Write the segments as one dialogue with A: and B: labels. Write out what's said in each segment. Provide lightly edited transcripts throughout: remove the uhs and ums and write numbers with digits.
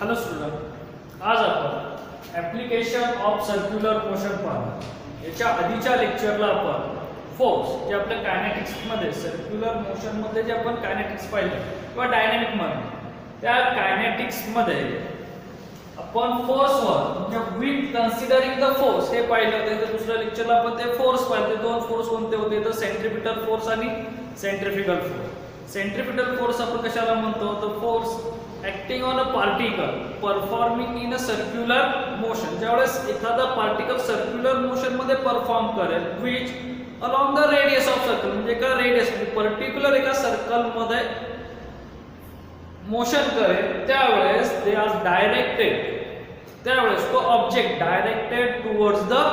A: Hello student, आज आपण application of circular motion पाहणार. याच्या आधीच्या लेक्चरला आपण फोर्स जे आपल्या कायनेटिक्समध्ये सर्क्युलर मोशनमध्ये जे आपण कायनेटिक्स पाहिले किंवा डायनॅमिकमध्ये, त्या कायनेटिक्समध्ये आपण फोर्सवर म्हणजे विथ कन्सिडरिंग द फोर्स हे पाहिलं होतं. तर दुसऱ्या लेक्चरला आपण ते फोर्स पाहिले. दोन फोर्स कोणते होते तर सेंट्रिपिटल फोर्स आणि सेंट्रिफ्युगल फोर्स. सेंट्रिपिटल फोर्स आपण कशाला म्हणतो तर force acting on a particle performing in a circular motion. ज्यावेळेस एखादा पार्टिकल सर्क्युलर मोशन मध्ये परफॉर्म करेल which along the radius of circle, म्हणजे एका रेडियस पर्टिक्युलर एका सर्कल मध्ये मोशन करेल त्यावेळेस दे आर डायरेक्टेड, त्यावेळेस तो object directed towards the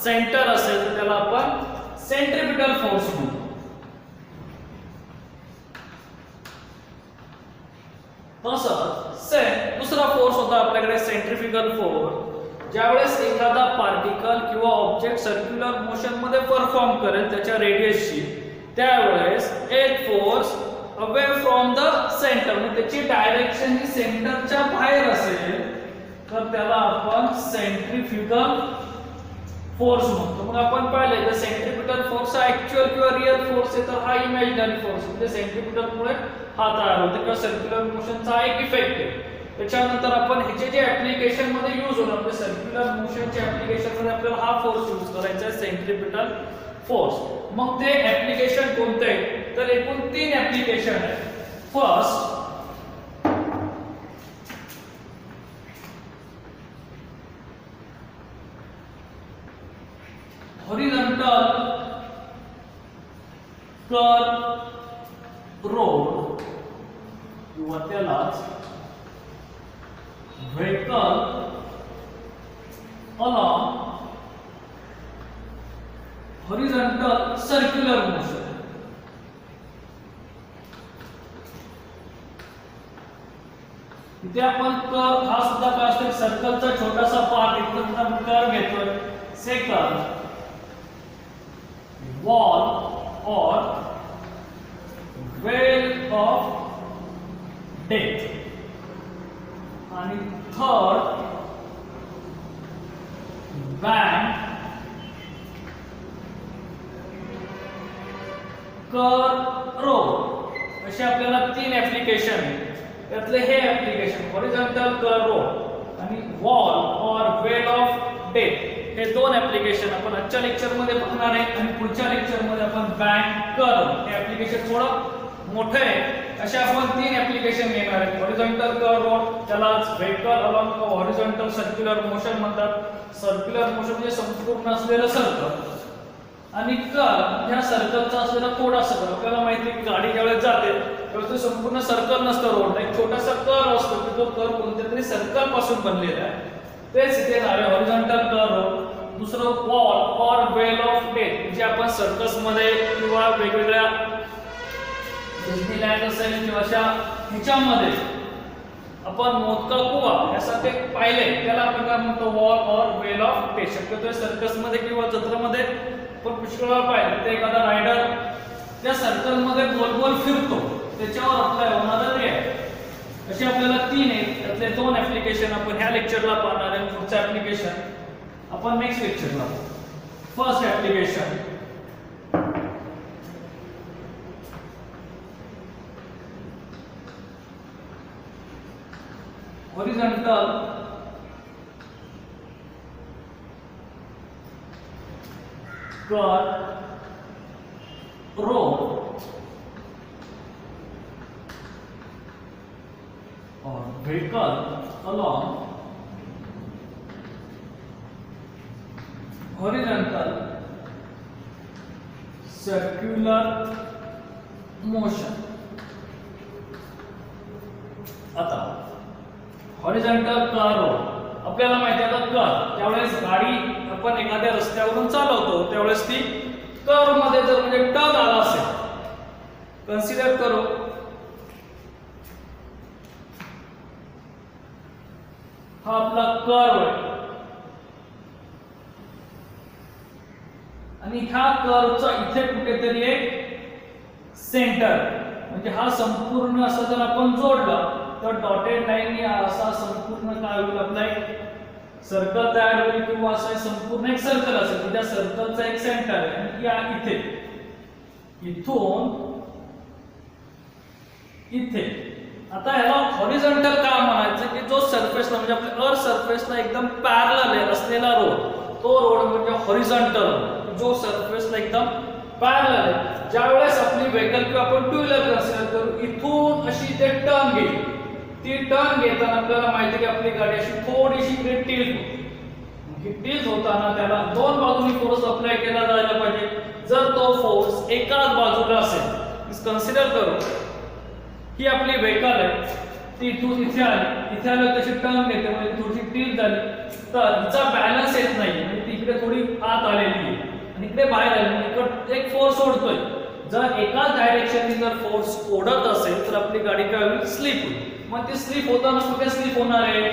A: centre असेल तर त्याला आपण सेंट्रिपिटल फोर्स म्हणतो. तसंच दुसरा फोर्स होता आपल्याकडे सेंट्रिफ्युगल फोर्स. ज्यावेळेस एखादा पार्टिकल किंवा ऑब्जेक्ट सर्क्युलर मोशन मध्ये परफॉर्म करेल त्याच्या रेडियसशी, त्यावेळेस एक force away from the centre, म्हणजे त्याची डायरेक्शन ही सेंटरच्या बाहेर असेल तर त्याला आपण सेंट्रिफ्युगल फोर्स म्हणतो. मग आपण पाहिले तर सेंट्रिपिटल फोर्स हा ऍक्च्युअल किंवा रिअल फोर्स आहे, तर हा इमॅजिनरी फोर्स म्हणजे सेंट्रिपिटल मुळे हा तयार होतो किंवा सर्क्युलर मोशनचा एक इफेक्ट आहे. त्याच्यानंतर आपण ह्याचे जे ऍप्लिकेशन मध्ये यूज होणार म्हणजे सर्क्युलर मोशनचे ऍप्लिकेशन मध्ये आपल्याला हा फोर्स यूज करायचा आहे, सेंट्रिपिटल फोर्स. मग ते ऍप्लिकेशन कोणते आहे तर एकूण 3 ऍप्लिकेशन आहेत. फर्स्ट horizontal curve road किंवा त्यालाच vehicle along horizontal circular motion. इथे आपण कर्व हा सुद्धा काय असतो सर्कलचा छोटासा पार्ट एकदम आपण कर्व घेतोय. Second wall or well of death, आणि third bank curve road. असे आपल्याला 3 ऍप्लिकेशन आहेत. त्यातले हे ऍप्लिकेशन हॉरिझॉन्टल कर्व रोड आणि वॉल और वेल ऑफ डेथ हे 2 ऍप्लिकेशन आपण आजच्या लेक्चर मध्ये बघणार आहे. आणि पुढच्या लेक्चर मध्ये आपण बँक कर्व हे ऍप्लिकेशन थोडं मोठं आहे असे आपण 3 ऍप्लिकेशन घेणार आहेत. हॉरिझॉन्टल कर्व रोड त्यालाच vehicle along horizontal circular motion म्हणतात. सर्क्युलर मोशन म्हणजे संपूर्ण असलेलं सर्कल, आणि कर्व ह्या सर्कलचा असलेला थोडासा कर्व. आपल्याला माहिती आहे की गाडी ज्यावेळेस जाते त्यावेळेस ते संपूर्ण सर्कल नसतं रोड, एक छोटासा कर्व असतो की तो कर्व कोणत्या तरी सर्कल पासून बनलेला आहे. तेच इथे नाव आहे हॉरिझॉन्टल कर्व. दुसरं वॉल और वेल ऑफ डेथ, जे आपण सर्कस मध्ये किंवा वेगवेगळ्या डिस्नीलँड असेल किंवा अशा ह्याच्यामध्ये आपण मोदका कुवा यासारखे पाहिले त्याला आपण काय म्हणतो वॉल और वेल ऑफ डेथ. शक्यतो सर्कस मध्ये किंवा जत्रेमध्ये पण पुष्कळ पाहिजे ते एखादा रायडर त्या सर्कल मध्ये गोल गोल फिरतो त्याच्यावर आपला होणारा रिॲक्ट. असे आपल्याला 3 आहेत. त्यातले 2 ऍप्लिकेशन आपण ह्या लेक्चरला पाहणार आहे. पुढचं ऍप्लिकेशन आपण नेक्स्ट लेक्चरला. First application horizontal curve road or vehicle along horizontal circular motion. आता हॉरिझॉन्टल कर्व आपल्याला माहिती आहे आता कर्व त्यावेळेस गाडी आपण एखाद्या रस्त्यावरून चालवतो त्यावेळेस ती कर्व मध्ये जर म्हणजे टर्न आला असेल, कन्सिडर करू हा आपला कर्व आहे आणि ह्या कर्वचा इथे कुठेतरी एक सेंटर म्हणजे हा संपूर्ण असा जर आपण जोडला तर डॉटेड लाईन असा संपूर्ण काय होईल आपला एक सर्कल तयार होईल किंवा असं संपूर्ण एक सर्कल असेल की त्या सर्कलचा एक सेंटर आहे आणि या इथे इथून इथे आता ह्याला हॉरिझॉन्टल का म्हणायचं की जो सरफेसला म्हणजे आपल्या अर्थ सरफेसला एकदम पॅरलल आहे असलेला रोड तो रोड म्हणजे हॉरिझॉन्टल जो सरफेसला एकदम पॅरलल आहे ज्यावेळेस आपली व्हेकल किंवा आपण टू व्हीलर कन्सिडर करू इथून अशी ते टर्न घेईल ती टर्न घेताना आपल्याला माहिती की आपली गाडी अशी थोडीशी इकडे टिल्ट होते टिल्ट होताना त्याला दोन बाजूनी फोर्स अप्लाय केला जायला पाहिजे जर तो फोर्स एकाच बाजूला असेल कन्सिडर करू ही आपली व्हेकल आहे ती इथून इथे आली तशी टर्न घेते म्हणजे थोडीशी टिल्ट झाली तर हिचा बॅलन्स येत नाही म्हणजे ती इकडे थोडी आत आलेली आहे आणि इकडे बाहेर आली म्हणजे एक फोर्स ओढतोय जर एकाच डायरेक्शनने जर फोर्स ओढत असेल तर आपली गाडी काय होईल स्लिप होईल मग ती स्लिप होताना कुठे स्लिप होणार आहे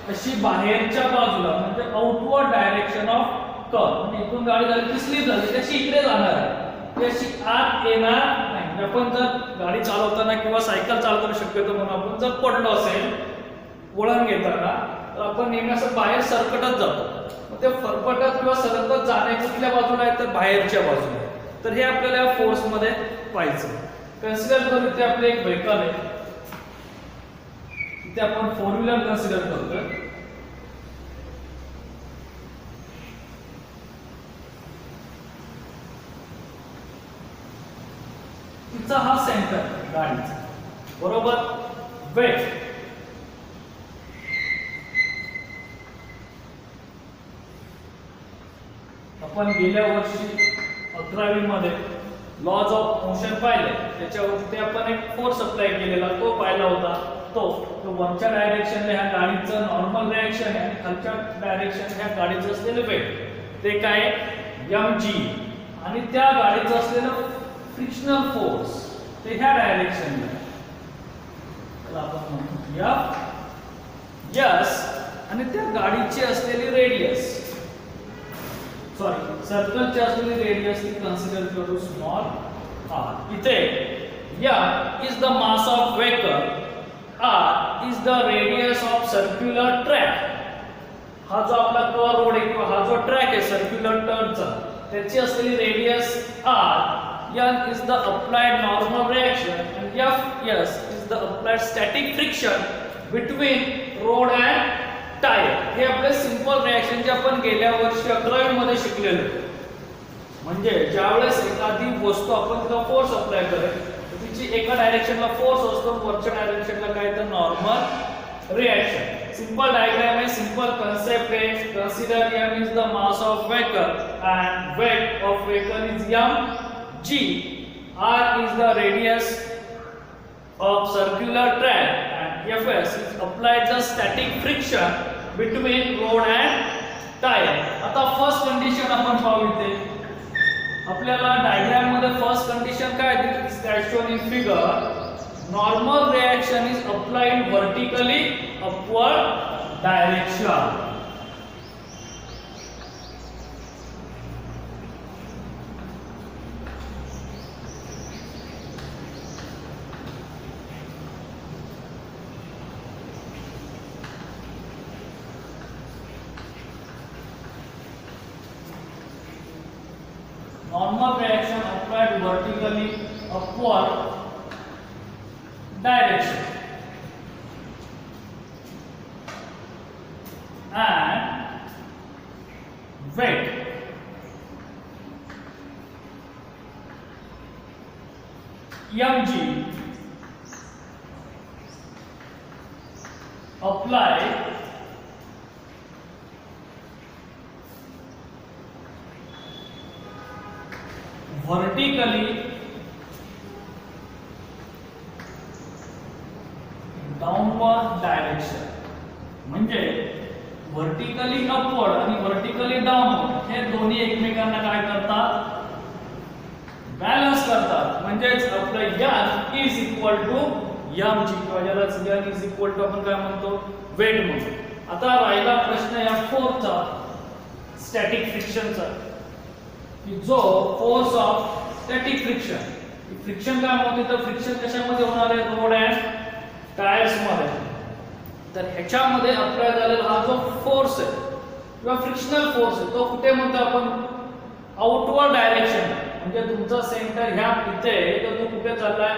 A: अशी बाहेरच्या बाजूला म्हणजे आउटवर्ड डायरेक्शन ऑफ कर्व म्हणजे इथून गाडी झाली ती स्लिप झाली तशी इकडे जाणार आहे ती अशी आत येणार नाही आपण जर गाडी चालवताना किंवा सायकल चालवताना शक्यतो म्हणून आपण जर पडलो असेल वळण घेताना तर आपण नेहमी असं बाहेर सरकटच जातो ते फरफटत किंवा सरकत जाणे कुठल्या बाजूला आहे तर बाहेरच्या बाजूला तर हे आपल्याला फोर्स मध्ये पाहायचं कन्सिडर करू इथे आपले एक व्हेकल आहे इथे आपण फोर व्हीलर कन्सिडर करतोय तिचा हा सेंटर गाडीचा बरोबर वेट आपण गेल्या वर्षी 11वी मध्ये लॉज ऑफ मोशन पाहिले त्याच्यावरती आपण एक फोर्स अप्लाय केलेला तो पाहिला होता तो वरच्या डायरेक्शनला ह्या गाडीचं नॉर्मल रिएक्शन आहे आणि खालच्या डायरेक्शन ह्या गाडीचं असलेलं वेट ते काय mg आणि त्या गाडीचं असलेलं फ्रिक्शनल फोर्स ते ह्या डायरेक्शनला त्याला आपण म्हणतो यस आणि त्या गाडीची असलेली रेडियस सॉरी सर्कलची असलेली रेडियस ती कन्सिडर करू स्मॉल r इथे m is the mass of vehicle r is the radius of circular track हा जो आपला कर्व रोड आहे किंवा हा जो ट्रॅक आहे सर्क्युलर टर्नचा त्याची असलेली radius r n is the applied normal reaction and Fs is the applied static friction between road and tire हे आपले सिंपल रिएक्शन जे आपण गेल्या वर्षी 11वी मध्ये शिकलेलो म्हणजे ज्यावेळेस एखादी वस्तू आपण तिला फोर्स अप्लाय करेल तिची एका डायरेक्शनला फोर्स असतो वरच्या डायरेक्शनला काय तर नॉर्मल रिएक्शन सिंपल डायग्राम आहे सिंपल कन्सेप्ट आहे consider m is the mass of vehicle and weight of vehicle is g r is the radius of circular track and fs is applied the static friction between road and tire आता first condition आपण पाहू इथे आपल्याला diagram मध्ये first condition काय दिसते as shown in figure normal reaction is applied vertically upward direction normal reaction applied vertically upward direction and weight mg applied vertically downward direction म्हणजे vertically upward आणि vertically downward हे दोन्ही एकमेकांना काय करतात बॅलन्स करतात म्हणजेच आपलं n is equal to mg किंवा याला n is equal to आपण काय म्हणतो वेट म्हणतो आता राहिला प्रश्न या फोर्सचा स्टॅटिक फ्रिक्शनचा की जो force of static friction friction काय होते तर फ्रिक्शन कशामध्ये होणार आहे रोड अँड टायर्स मध्ये, तर ह्याच्यामध्ये अप्लाय झालेला हा जो फोर्स आहे किंवा फ्रिक्शनल फोर्स आहे तो कुठे म्हणतो आपण आउटवर्ड डायरेक्शन, म्हणजे तुमचा सेंटर ह्या इथे आहे तर तो कुठे चाललाय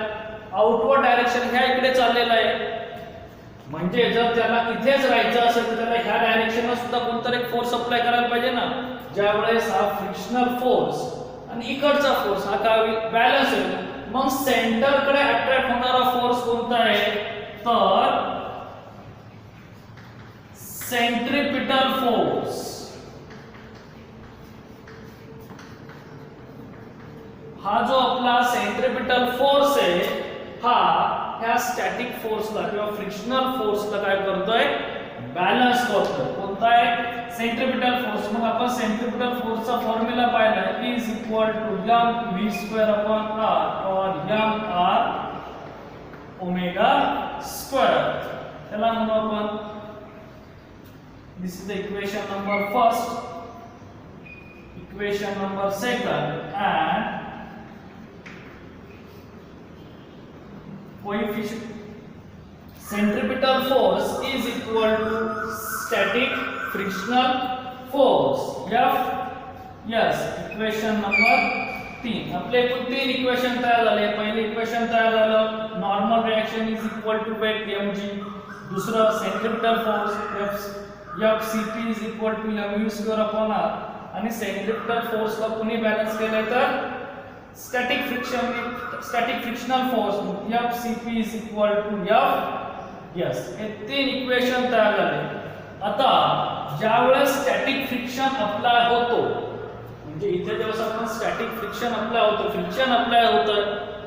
A: आउटवर्ड डायरेक्शन ह्या इकडे चाललेला आहे. म्हणजे जर त्याला इथेच राहायचं असेल तर त्याला ह्या डायरेक्शनला सुद्धा कोणतरी एक फोर्स अप्लाय करायला पाहिजे ना. ज्यावेळेस हा फ्रिक्शनल फोर्स आणि इकडचा फोर्स हा काय होईल बॅलन्स होईल. मग सेंटरकडे अट्रॅक्ट होणारा फोर्स कोणता आहे तर सेंट्रिपिटल फोर्स. हा जो आपला सेंट्रिपिटल फोर्स आहे हा ह्या स्टॅटिक फोर्सला किंवा फ्रिक्शनल फोर्सला काय करतोय बॅलन्स करतोय. कोणता आहे सेंट्रिपिटल फोर्स. मग आपण सेंट्रिपिटल फोर्सचा फॉर्म्युला पाहिला E is equal to mv square upon r or mr omega square. त्याला म्हणू आपण this is the equation number first, equation number second, and coefficient centripetal force is equal to static frictional force F. yes, equation number 3. आपले एकूण 3 equation तयार झाले. पहिले equation तयार झालं normal reaction is equal to weight mg. दुसरं centripetal force Fcp is equal to mu square upon r. आणि centripetal फोर्सला कोणी बॅलन्स केलंय तर static frictional force Fcp is equal to F. yes, हे 3 इक्वेशन तयार झाले. आता ज्यावेळेस स्टॅटिक फ्रिक्शन अप्लाय होतो म्हणजे इथे जेव्हा आपण स्टॅटिक फ्रिक्शन अप्लाय होतं फ्रिक्शन अप्लाय होतं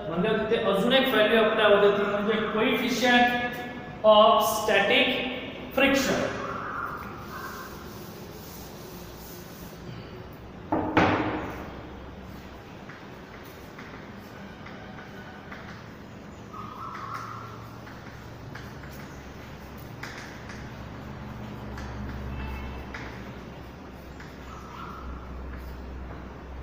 A: म्हणजे तिथे अजून एक व्हॅल्यू अप्लाय होते ती म्हणजे coefficient of static friction.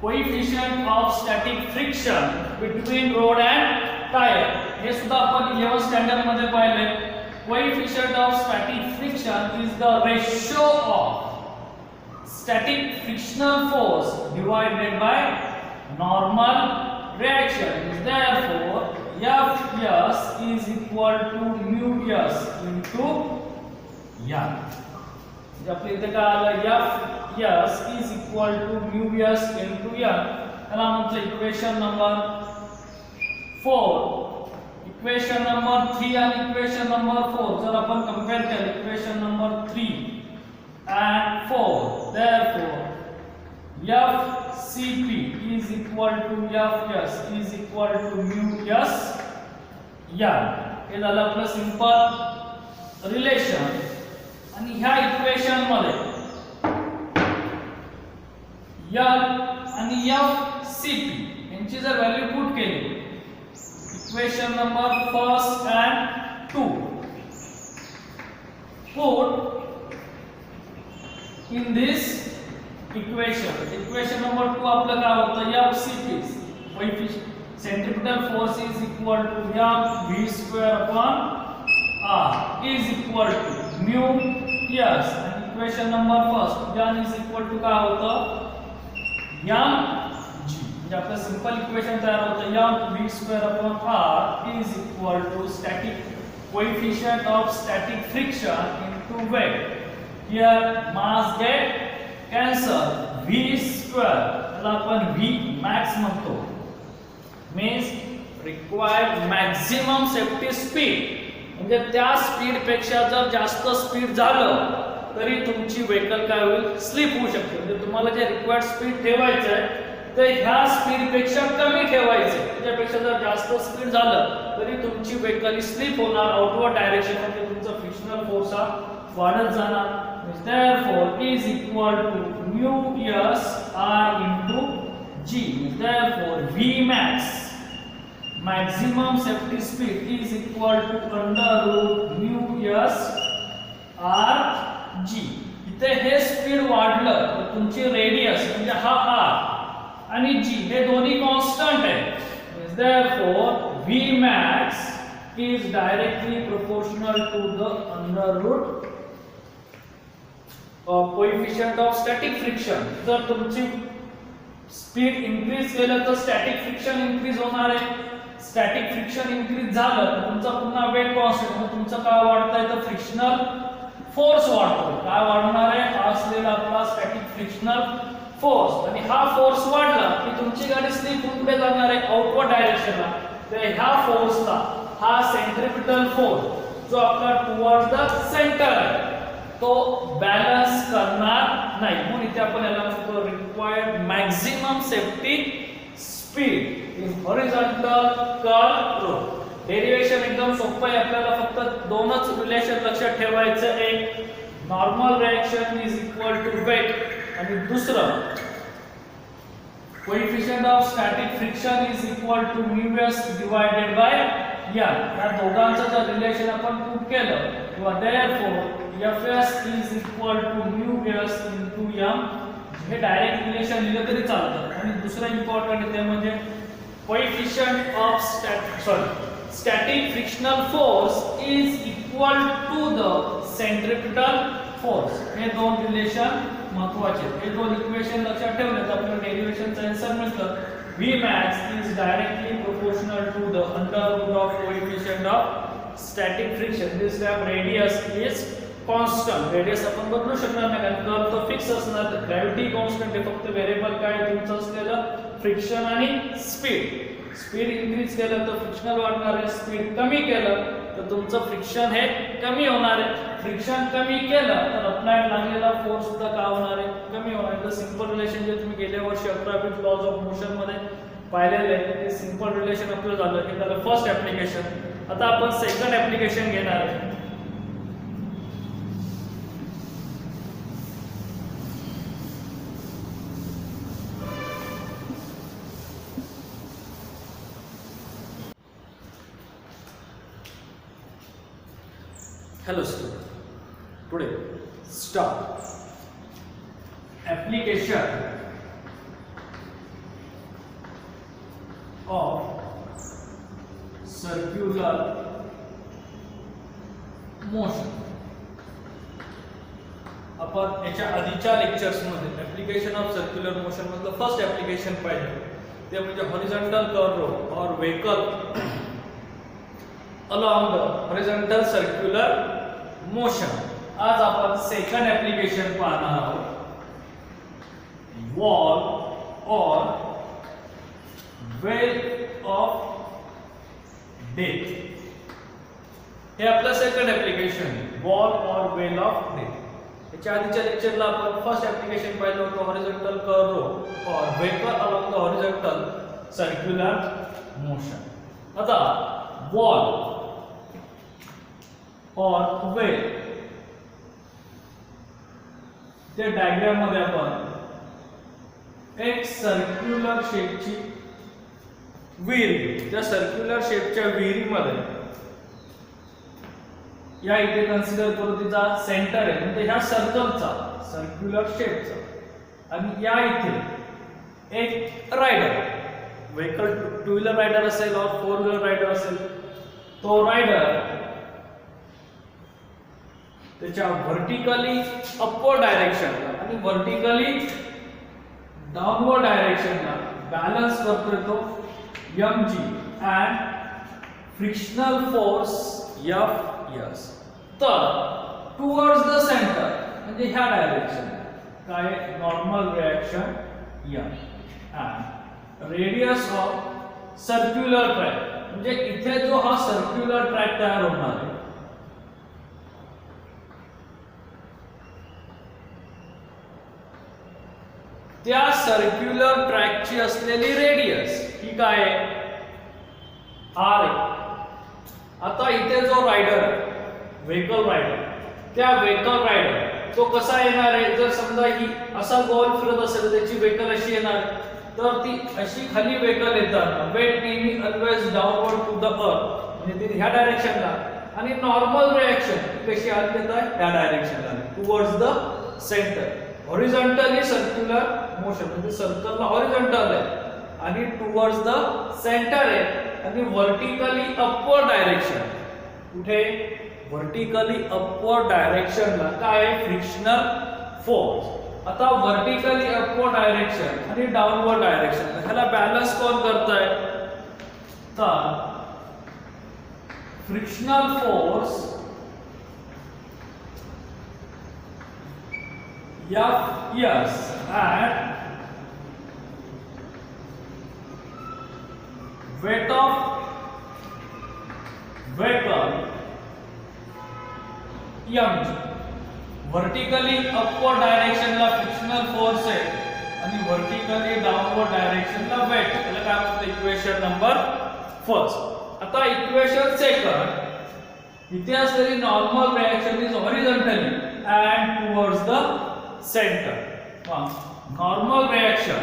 A: Coefficient of static friction between road and tyre. हे सुद्धा आपण 11th स्टँडर्ड मध्ये पाहिले. Coefficient of static friction is the ratio of static frictional force divided by normal reaction. therefore Fs is equal to mu s into n. आपल्या इथे काय आलं Fs is equal to mu s into n. त्याला म्हणतो equation number 4. Equation number 3 आणि equation number 4 जर आपण compare केलं equation number 3 and 4 therefore Fcp is equal to Fs is equal to mu s n. हे झालं आपलं सिंपल रिलेशन. आणि ह्या इक्वेशन मध्ये L आणि Fcp यांची जर व्हॅल्यू पुट केली equation number 1 and 2 put in this equation number 2 आपलं काय होतं Fcp coefficient centripetal force is equal to mv square upon r is equal to mu s. आणि equation number first n is equal to काय होतं mg. म्हणजे आपलं simple equation तयार होतं mv square upon r is equal to static coefficient of static friction into weight. Here mass get cancel v square त्याला आपण v max म्हणतो means required maximum safety speed. म्हणजे त्या स्पीड पेक्षा जर जास्त स्पीड झालं तरी तुमची व्हेकल काय होईल स्लिप होऊ शकते. म्हणजे तुम्हाला जे रिक्वायर्ड स्पीड ठेवायचं आहे ते ह्या स्पीड पेक्षा कमी ठेवायचं आहे. त्याच्यापेक्षा जर जास्त स्पीड झालं तरी तुमची व्हेकल स्लिप होणार आउटवर्ड डायरेक्शन मध्ये तुमचा फ्रिक्शनल फोर्स हा वाढत जाणार. therefore is equal to mu s r into g. therefore v max maximum safety speed is equal to under root mu s r g. इथे हे स्पीड वाढलं तर तुमची रेडियस म्हणजे हा r आणि g हे दोन्ही कॉन्स्टंट आहे. therefore v max is directly proportional to the under root coefficient of static friction. जर तुमची स्पीड इंक्रीज केलं तर स्टॅटिक फ्रिक्शन इंक्रीज होणार आहे. स्टॅटिक फ्रिक्शन इंक्रीज झालं तर तुमचा पुन्हा वेट कॉन्स्टंट, मग तुमचं काय वाढतंय तर फ्रिक्शनल फोर्स वाढतो. काय वाढणार आहे? हा असलेला आपला स्टॅटिक फ्रिक्शनल फोर्स, आणि हा फोर्स वाढला की तुमची गाडी स्लिप होऊन पुढे जाणार आहे आउटवर्ड डायरेक्शनला. तर ह्या फोर्सला हा सेंट्रिपिटल फोर्स जो आपला टुवर्ड्स द सेंटर आहे तो बॅलन्स करणार नाही. म्हणून इथे आपण याला म्हणतो required maximum safety speed in horizontal curve road. Derivation एकदम सोपं आहे. आपल्याला फक्त दोनच रिलेशन लक्षात ठेवायचं. एक normal reaction is equal to weight आणि दुसरं coefficient of static friction is equal to μs divided by n. या दोघांचं जर रिलेशन आपण प्रूव्ह केलं किंवा therefore Fs is equal to μs into m, हे डायरेक्ट रिलेशन लिहिलं तरी चालतं. आणि दुसरं इम्पॉर्टंट आहे ते म्हणजे coefficient of static frictional force is equal to the centripetal force. हे दोन रिलेशन महत्त्वाचे. हे दोन इक्वेशन लक्षात ठेवले तर आपल्याला डेरिवेशनचं आन्सर मिळतं. Vmax is directly proportional to the under root of coefficient of static friction. This time radius is constant. Radius आपण बदलू शकणार नाही कारण कर्व तो फिक्स असणार. तर ग्रॅव्हिटी कॉन्स्टंट आहे. फक्त व्हेरिएबल काय तुमचं असलेलं फ्रिक्शन आणि स्पीड. स्पीड इन्क्रीज केलं तर फ्रिक्शनल वाढणार आहे. स्पीड कमी केलं तर तुमचं फ्रिक्शन हे कमी होणार आहे. फ्रिक्शन कमी केलं तर अप्लाइड लागलेला फोर्स सुद्धा काय होणार आहे? कमी होणार आहे. तर सिंपल रिलेशन जे तुम्ही गेल्या वर्षी 11वीत लॉज ऑफ मोशन मध्ये पाहिलेलं आहे ते सिंपल रिलेशन आपलं झालं. हे झालं फर्स्ट ऍप्लिकेशन. आता आपण सेकंड ऍप्लिकेशन घेणार आहे. Hello student, today start application of circular motion. आपण याच्या आधीच्या लेक्चर्स मध्ये ऍप्लिकेशन ऑफ सर्क्युलर मोशन मधलं फर्स्ट ऍप्लिकेशन पाहिलं ते म्हणजे हॉरिझॉन्टल कर्व रोड और vehicle along the horizontal circular motion. आज आपण सेकंड ऍप्लिकेशन पाहणार आहोत. wall or well of death. हे आपलं second application wall or well of death. याच्या आधीच्या लेक्चरला आपण फर्स्ट ऍप्लिकेशन पाहिलं होतं हॉरिझॉन्टल कर्व रोड और vehicle along the horizontal circular motion. आता wall और वेल त्या डायग्राम मध्ये आपण एक सर्क्युलर शेपची विहीर, त्या सर्क्युलर शेपच्या विहिरीमध्ये या इथे कन्सिडर करू तिचा सेंटर आहे म्हणजे ह्या सर्कलचा सर्क्युलर शेपचा आणि या इथे एक rider vehicle two wheeler rider असेल और फोर व्हीलर रायडर असेल तो रायडर त्याच्या व्हर्टिकली अपवर्ड डायरेक्शनला आणि व्हर्टिकली डाउनवर्ड डायरेक्शनला बॅलन्स करतोय तो mg and frictional force Fs. तर टुवर्ड्स द सेंटर म्हणजे ह्या डायरेक्शन काय normal reaction m and radius of circular track म्हणजे इथे जो हा सर्क्युलर ट्रॅक तयार होणार आहे त्या सर्क्युलर ट्रॅकची असलेली रेडियस ही काय आहे r आहे. आता इथे जो रायडर व्हेकल रायडर त्या व्हेकल रायडर तो कसा येणार आहे जर समजा ही असा गोल फिरत असेल त्याची व्हेकल अशी येणार तर ती अशी खाली व्हेकल येतात वेट नेहमी always downward to the earth म्हणजे ती ह्या डायरेक्शनला आणि नॉर्मल रिएक्शन कशी आली येतात त्या डायरेक्शनला towards the centre. Horizontally circular motion म्हणजे सर्कलला हॉरिझॉन्टल आहे आणि टुवर्ड्स द सेंटर आहे आणि व्हर्टिकली अपवर्ड डायरेक्शन. कुठे व्हर्टिकली अपवर्ड डायरेक्शनला काय आहे फ्रिक्शनल फोर्स. आता व्हर्टिकली अपवर्ड डायरेक्शन आणि डाउनवर्ड डायरेक्शन ह्याला बॅलन्स कोण करतंय तर frictional force Fs at weight of vehicle mg. Vertically upward डायरेक्शनला फ्रिक्शनल फोर्स आहे आणि व्हर्टिकली डाउनवर्ड डायरेक्शनला वेट. त्याला काय म्हणतात इक्वेशन नंबर फर्स्ट. आता इक्वेशन सेकंड, इथे असलेली normal reaction is horizontally and towards the center. Normal reaction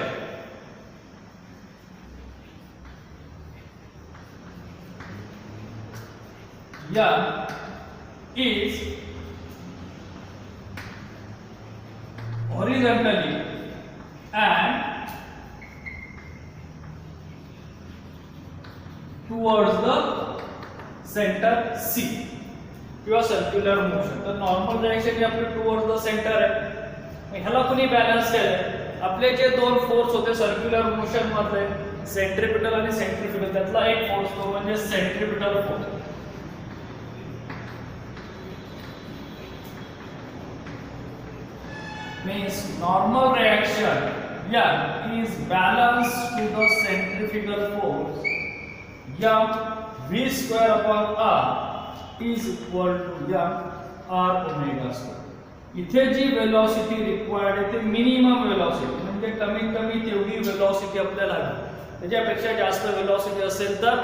A: is horizontally and towards the center C किंवा सर्क्युलर मोशन. तर नॉर्मल रिएक्शन ही आपली टुवर्ड्स द सेंटर आहे. ह्याला कुणी बॅलन्स केलंय. आपले जे दोन फोर्स होते सर्क्युलर मोशन मध्ये सेंट्रिपिटल आणि सेंट्रिफ्युगल, त्यातला एक फोर्स तो म्हणजे centripetal force. Means normal reaction F is balanced to the centrifugal force F v square upon r is equal to F r omega square. इथे जी वेलोसिटी रिक्वायर्ड आहे ते minimum velocity म्हणजे कमीत कमी तेवढी वेलोसिटी आपल्याला हवी. त्याच्यापेक्षा जास्त वेलोसिटी असेल तर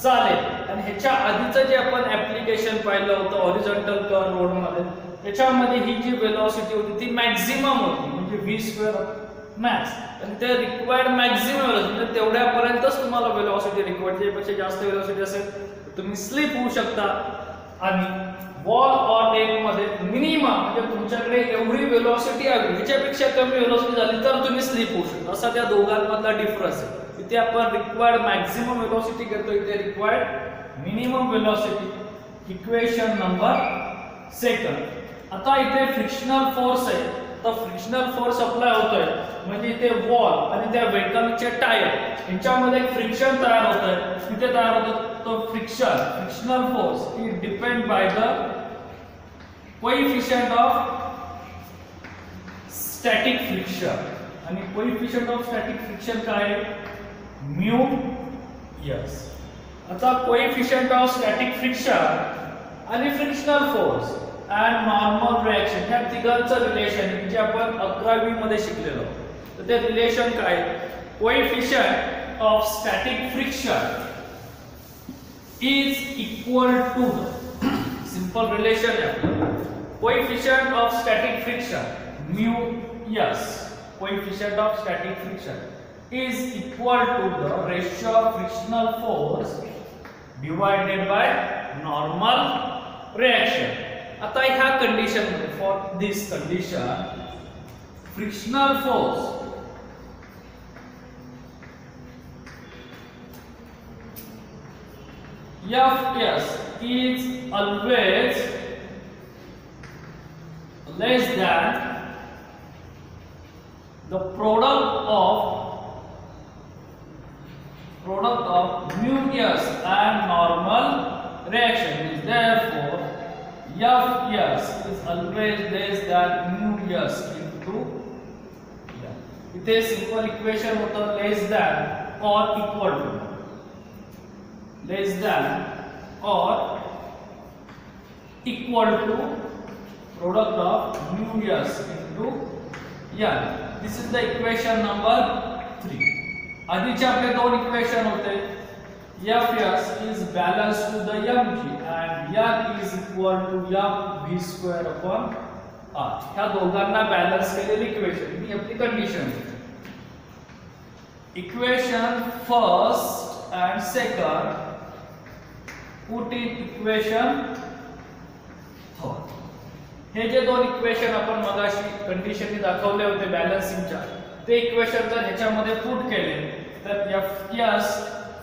A: चालेल. आणि ह्याच्या आधीचं जे आपण ऍप्लिकेशन पाहिलं होतं हॉरिझॉन्टल कर्व रोड मध्ये, त्याच्यामध्ये ही जी वेलोसिटी होती ती मॅक्झिमम होती म्हणजे v स्क्वेअर मॅक्स. आणि ते रिक्वायर्ड मॅक्झिमम वेलोसिटी म्हणजे तेवढ्यापर्यंतच तुम्हाला वेलोसिटी रिक्वायर्ड. त्यापेक्षा जास्त वेलोसिटी असेल तर तुम्ही स्लिप होऊ शकता. आणि वॉल ऑर डेक मध्ये मिनिमम म्हणजे तुमच्याकडे एवढी वेलोसिटी हवी, ह्याच्यापेक्षा कमी वेलोसिटी झाली तर तुम्ही स्लिप होऊ शकता. असा त्या दोघांमधला डिफरन्स आहे. इथे आपण रिक्वायर्ड मॅक्झिमम वेलोसिटी घेतो, इथे required minimum velocity. Equation number second. आता इथे फ्रिक्शनल फोर्स आहे, तर फ्रिक्शनल फोर्स अप्लाय होतोय म्हणजे इथे वॉल आणि त्या व्हेकलचे टायर यांच्यामध्ये एक फ्रिक्शन तयार होतंय. तिथे तयार होतं तो frictional force is depend by the coefficient of static friction. आणि कोएफिशिएंट ऑफ स्टॅटिक फ्रिक्शन काय आहे म्यू एस. आता कोएफिशिएंट ऑफ स्टॅटिक फ्रिक्शन आणि frictional force and normal reaction ह्या तिघांचं रिलेशन जे आपण 11वी मध्ये शिकलेलो. तर ते रिलेशन काय coefficient of static friction is equal to simple relation है coefficient of static friction mu s. Coefficient of static friction is equal to the ratio of frictional force divided by normal reaction. आता ह्या condition मध्ये for this condition frictional force Fs is always less than the product of mu s and normal reaction. Is therefore Fs is always less than mu s into इथे simple equation होतं less than or equal to. Less than or equal to product of mu s into n. This is the equation number 3. आधीचे आपले दोन equation होते Fs is balanced to the mg and n is equal to m v square upon r. ह्या दोघांना balance केलेली equation ही आपली condition आहे. Equation first and second put in equation third. हे जे दोन इक्वेशन आपण मगाशी कंडिशननी दाखवले होते बॅलन्सिंगच्या, ते इक्वेशन जर ह्याच्यामध्ये पुट केले तर Fs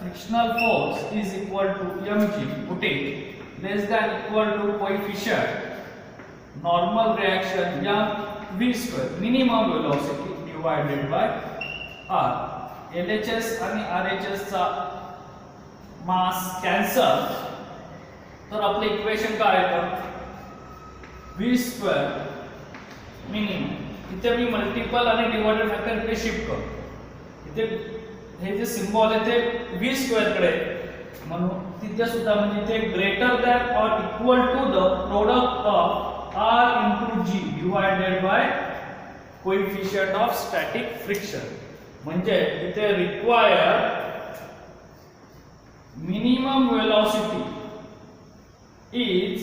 A: frictional force is equal to mg, put it less than equal to coefficient normal reaction m v square minimum velocity divided by r. LHS आणि RHS चा मास कॅन्सल, तर आपले इक्वेशन काय येतं v स्क्वेअर मिनिमम. इथे मी multiple आणि divided factor इकडे shift करतो. इथे हे जे सिम्बॉल आहे ते v स्क्वेअर कडे, म्हणून तिथे सुद्धा म्हणजे इथे greater than or equal to the product of r into g divided by coefficient of static friction. म्हणजे इथे require minimum velocity is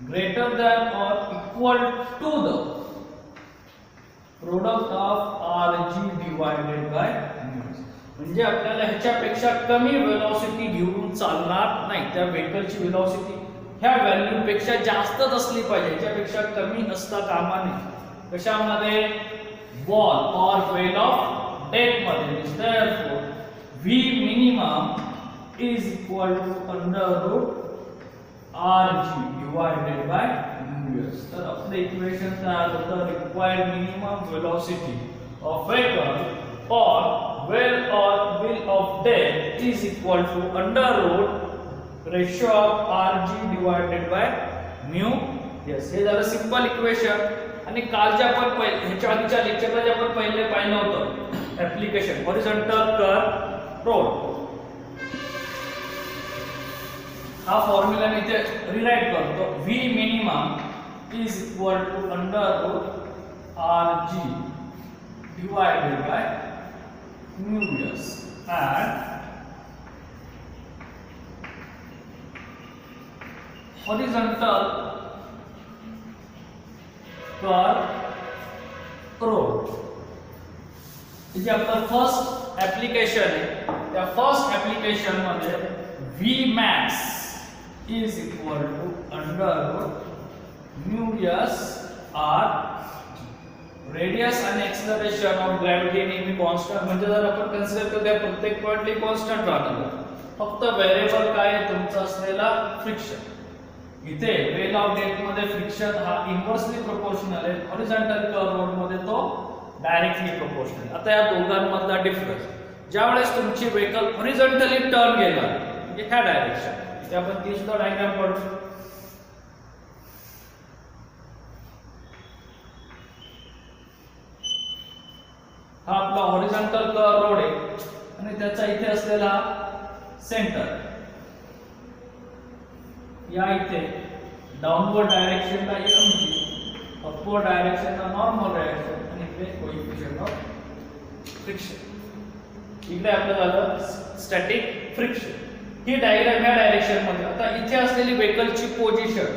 A: greater than or equal to the product of rg divided by mu. म्हणजे आपल्याला ह्याच्यापेक्षा कमी velocity घेऊन चालणार नाही. त्या व्हेकलची वेलोसिटी ह्या व्हॅल्यू पेक्षा जास्तच असली पाहिजे, ह्याच्यापेक्षा कमी असता कामा नये. कशामध्ये? बॉल और वेल ऑफ डेट मध्ये. therefore v minimum is equal to under root rg divided by mu. तर आपले इक्वेशन तयार होतं required minimum velocity of vehicle or well or wheel of death is equal to under root ratio of rg divided by mu. yes, हे झालं simple equation. आणि कालच्या आपण ह्याच्या आधीच्या लेक्चरला जे आपण पहिले पाहिलं होतं ऍप्लिकेशन हॉरिझॉन्टल कर्व रोड, हा फॉर्म्युला मी इथे रिराइट करतो. v minimum is equal to under root rg divided by mu s and horizontal curve road. जे आपलं फर्स्ट ऍप्लिकेशन आहे त्या फर्स्ट ऍप्लिकेशन मध्ये v max is equal to under root mu s r. Radius आणि acceleration of gravity नेहमी constant, म्हणजे जर आपण कन्सिडर केलं त्या प्रत्येक पॉइंटला कॉन्स्टंट राहणार. फक्त व्हेरिएबल काय आहे तुमचा असलेला फ्रिक्शन. इथे वेल ऑफ डेट मध्ये फ्रिक्शन हा इन्व्हर्सली प्रोपोर्शनल आहे, हॉरिझॉन्टल कर्व रोड मध्ये तो डायरेक्टली प्रोपोर्शनल. आता या दोघांमधला डिफरन्स, ज्यावेळेस तुमची व्हेकल हॉरिझॉन्टली टर्न गेला म्हणजे ह्या डायरेक्शन, इथे आपण ती सुद्धा डायग्राम काढू. हा आपला हॉरिझॉन्टल कर्व रोड आहे आणि त्याचा इथे असलेला सेंटर, या इथे डाउनवर्ड डायरेक्शनला mg, अपवर्ड डायरेक्शनला नॉर्मल रिएक्शन आणि इथे कोएफिशिएंट ऑफ फ्रिक्शन. इकडे आपलं झालं स्टॅटिक फ्रिक्शन. ही डायग्राम ह्या डायरेक्शन मध्ये. आता इथे असलेली व्हेकलची position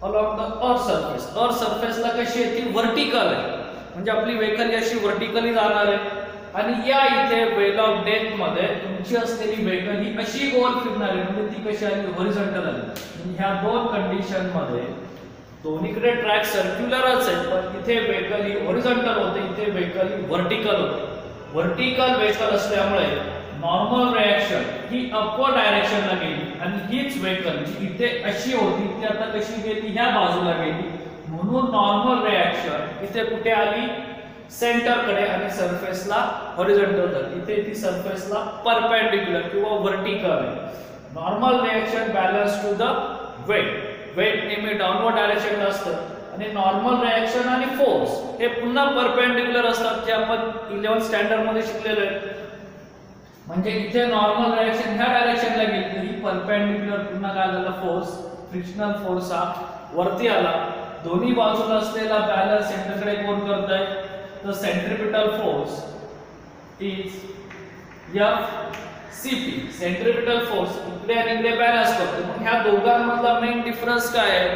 A: along the earth surface, earth सरफेसला कशी आहे ती व्हर्टिकल आहे, म्हणजे आपली व्हेकल अशी व्हर्टिकली जाणार आहे. आणि या इथे वेल ऑफ डेथ मध्ये तुमची असलेली व्हेकल ही अशी गोल फिरणार आहे, म्हणजे ती कशी आली व्हॉरिझॉन्टल आली. ह्या दोन कंडिशन मध्ये दोन्हीकडे ट्रॅक सर्क्युलरच आहे, पण इथे व्हेकल ही हॉरिझॉन्टल होते, इथे व्हेकल ही व्हर्टिकल होते. व्हर्टिकल व्हेकल असल्यामुळे नॉर्मल रिएक्शन ही अपवर्ड डायरेक्शनला गेली आणि हीच व्हेकल जी इथे अशी होती ती आता कशी गेली ह्या बाजूला गेली. म्हणून नॉर्मल रिएक्शन इथे कुठे आली सेंटर कडे आणि सरफेसला हॉरिझॉन्टल झाली. इथे ती सरफेसला परपेंडिक्युलर किंवा व्हर्टिकल आहे. Normal reaction balance to the weight, weight नेहमी डाउनवर्ड डायरेक्शनला असतं आणि नॉर्मल रिएक्शन आणि फोर्स हे पुन्हा परपेंडिक्युलर असतात, जे आपण 11th स्टँडर्ड मध्ये शिकलेलो आहे. म्हणजे इथे नॉर्मल रिएक्शन ह्या डायरेक्शनला गेली, ही परपेंडिक्युलर पुन्हा काय झालं फोर्स, फ्रिक्शनल फोर्स हा वरती आला. दोन्ही बाजूला असलेला बॅलन्स सेंटरकडे कोण करतोय, तर centripetal force is FCP. Centripetal force इकडे आणि इकडे बॅलन्स करतो. मग ह्या दोघांमधला मेन डिफरन्स काय आहे,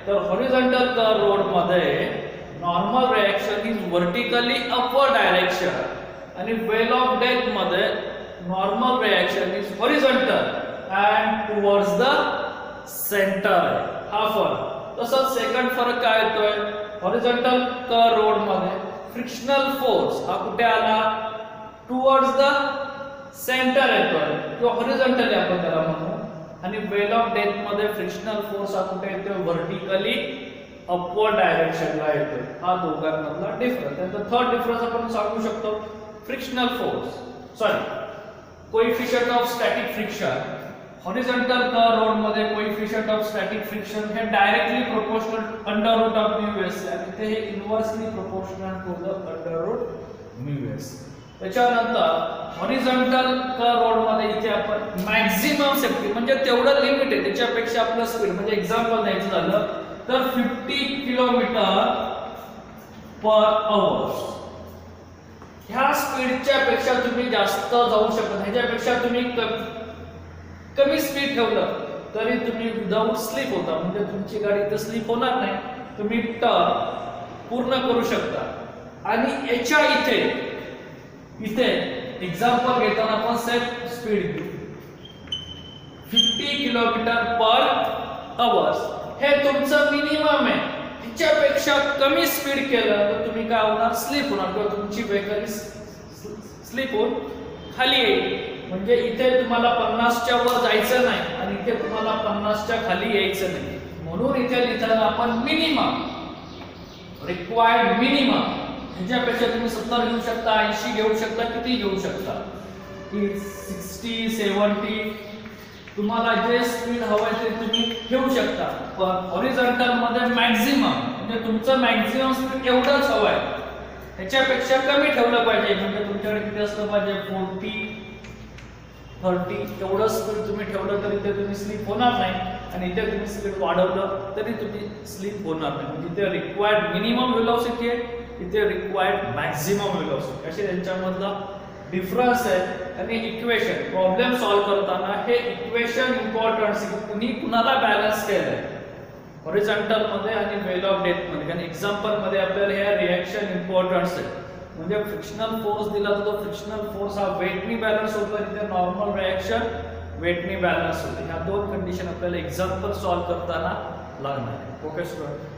A: तर हॉरिझॉन्टल कर्व रोड मध्ये normal reaction is vertically upward direction आणि वेल ऑफ डेथ मध्ये normal reaction is horizontal and towards the centre. हा फरक. तसंच सेकंड फरक काय येतोय, हॉरिझॉन्टल कर्व रोड मध्ये फ्रिक्शनल फोर्स हा कुठे आला, टुवर्ड्स द सेंटर येतोय किंवा हॉरिझॉन्टली आपण त्याला म्हणू, आणि वेल ऑफ डेथ मध्ये फ्रिक्शनल फोर्स हा कुठे येतोय, व्हर्टिकली अपवर्ड डायरेक्शनला येतोय. हा दोघांमधला डिफरन्स. त्यानंतर थर्ड डिफरन्स आपण सांगू शकतो frictional force, coefficient of static friction. Horizontal curve road मध्ये कोएफिशिएंट ऑफ स्टॅटिक फ्रिक्शन हे directly proportional under root of mu s आणि ते हे inversely proportional to the under root mu s. त्याच्यानंतर हॉरिझॉन्टल कर्व रोड मध्ये इथे आपण maximum safety म्हणजे तेवढं लिमिट आहे, त्याच्यापेक्षा आपलं स्पीड म्हणजे एक्झाम्पल द्यायचं झालं तर 50 किलोमीटर पर आवर. ह्या स्पीडच्या पेक्षा तुम्ही जास्त जाऊ शकत नाही. ह्याच्यापेक्षा तुम्ही कमी स्पीड ठेवलं तरी तुम्ही विदाउट स्लिप होता, म्हणजे तुमची गाडी इथे स्लिप होणार नाही, तुम्ही टर्न पूर्ण करू शकता. आणि याच्या इथे एक्झाम्पल घेताना आपण सेफ स्पीड घेऊ 50 किलोमीटर पर आवर्स. हे तुमचं मिनिमम आहे. ह्याच्यापेक्षा कमी स्पीड केलं तर तुम्ही काय होणार, स्लिप होणार किंवा तुमची व्हेकल स्लिप होऊन खाली येईल. म्हणजे इथे तुम्हाला 50 च्या वर जायचं नाही आणि इथे तुम्हाला 50 च्या खाली यायचं नाही. म्हणून इथे लिहिताना आपण मिनिमम, रिक्वायर्ड मिनिमम, ह्याच्यापेक्षा तुम्ही 70 घेऊ शकता, 80 घेऊ शकता, किती घेऊ शकता, 60, 70, तुम्हाला जे स्पीड हवंय ते तुम्ही घेऊ शकता. पण हॉरिझॉन्टल मध्ये मॅक्झिमम म्हणजे तुमचं मॅक्झिमम स्पीड एवढंच हवंय, ह्याच्यापेक्षा कमी ठेवलं पाहिजे. म्हणजे तुमच्याकडे किती असलं पाहिजे, 40, 30 एवढं स्पीड तुम्ही ठेवलं तरी ते तुम्ही स्लिप होणार नाही, आणि इथे तुम्ही स्पीड वाढवलं तरी तुम्ही स्लिप होणार नाही. म्हणजे इथे रिक्वायर्ड मिनिमम व्हेलॉसिटी आहे, इथे रिक्वायर्ड मॅक्झिमम व्हेलॉसिटी, असे त्यांच्यामधला डिफरन्स आहे. आणि इक्वेशन प्रॉब्लेम सॉल्व्ह करताना हे इक्वेशन इम्पॉर्टन्स तुम्ही कुणाला बॅलन्स केलंय, हॉरिझॉन्टल मध्ये आणि वेल ऑफ डेथ मध्ये. कारण एक्झाम्पल मध्ये आपल्याला हे रिएक्शन इम्पॉर्टन्स आहे. म्हणजे फ्रिक्शनल फोर्स दिला तर तो फ्रिक्शनल फोर्स हा वेटनी बॅलन्स होतो, आणि नॉर्मल रिएक्शन वेटनी बॅलन्स होते. ह्या दोन कंडिशन आपल्याला एक्झाम्पल सॉल्व्ह करताना लागणार आहे. Okay student.